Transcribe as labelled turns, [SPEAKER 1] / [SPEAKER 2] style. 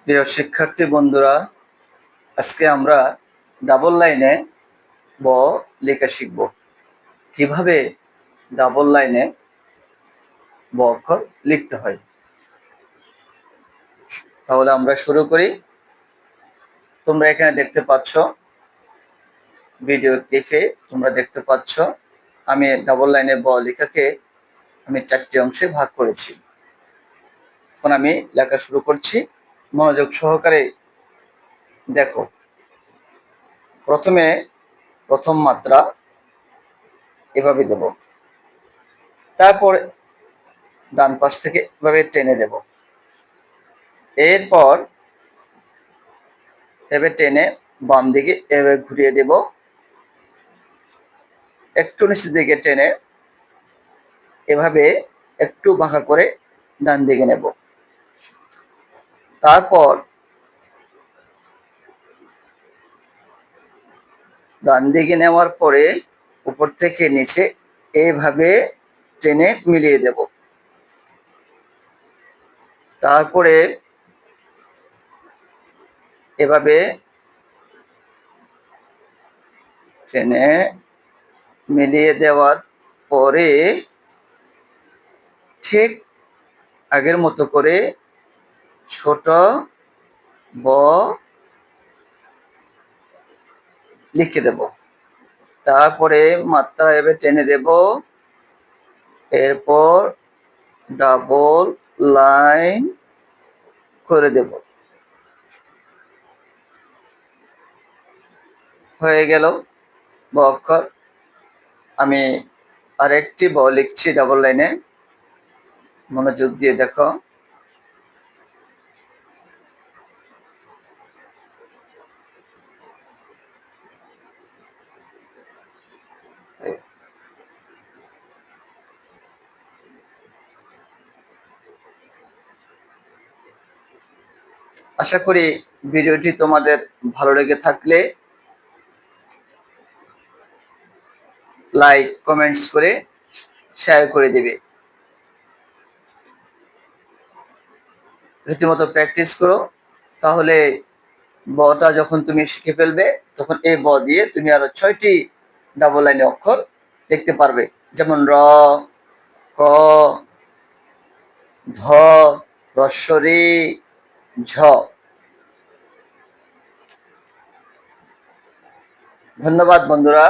[SPEAKER 1] প্রিয় শিক্ষার্থী বন্ধুরা, আজকে আমরা ডাবল লাইনে ব লেখা শিখব। কিভাবে ডাবল লাইনে ব অক্ষর লিখতে হয়। তাহলে আমরা শুরু করি। তোমরা এখানে দেখতে পাচ্ছ, ভিডিও ক্লিপে তোমরা দেখতে পাচ্ছ আমি ডাবল লাইনে ব লেখাকে আমি 4টি অংশে ভাগ করেছি। এখন আমি লেখা শুরু করছি, মনোযোগ সহকারে দেখো। প্রথমে প্রথম মাত্রা এভাবে দেব, তারপর ডান পাশ থেকে এভাবে টেনে দেব, এরপর এভাবে টেনে বাম দিকে এভাবে ঘুরিয়ে দেব, একটু নিচের দিকে টেনে এভাবে একটু বাঁকা করে ডান দিকে নেব। তারপর ডান দিকে নেওয়ার পরে উপর থেকে নিচে এইভাবে টেনে মিলিয়ে দেব। তারপরে এভাবে টেনে মিলিয়ে দেওয়ার পরে ঠিক আগের মতো করে ছোট ব লিখে দেব। তারপরে মাত্রা এভাবে টেনে দেব, এরপর ডাবল লাইন করে দেব। হয়ে গেল ব অক্ষর। আমি আরেকটি ব লিখছি ডাবল লাইনে, মনোযোগ দিয়ে দেখো। আশা করি ভিডিওটি তোমাদের ভালো লেগে থাকলে লাইক কমেন্টস করে শেয়ার করে দিবে। রীতিমতো প্র্যাকটিস করো, তাহলে বটা যখন তুমি শিখে ফেলবে তখন এই ব দিয়ে তুমি আরো 6টি ডাবল লাইনে অক্ষর লিখতে পারবে, যেমন র, ক, ধ, ঋ, ঝ। ধন্যবাদ বন্ধুরা।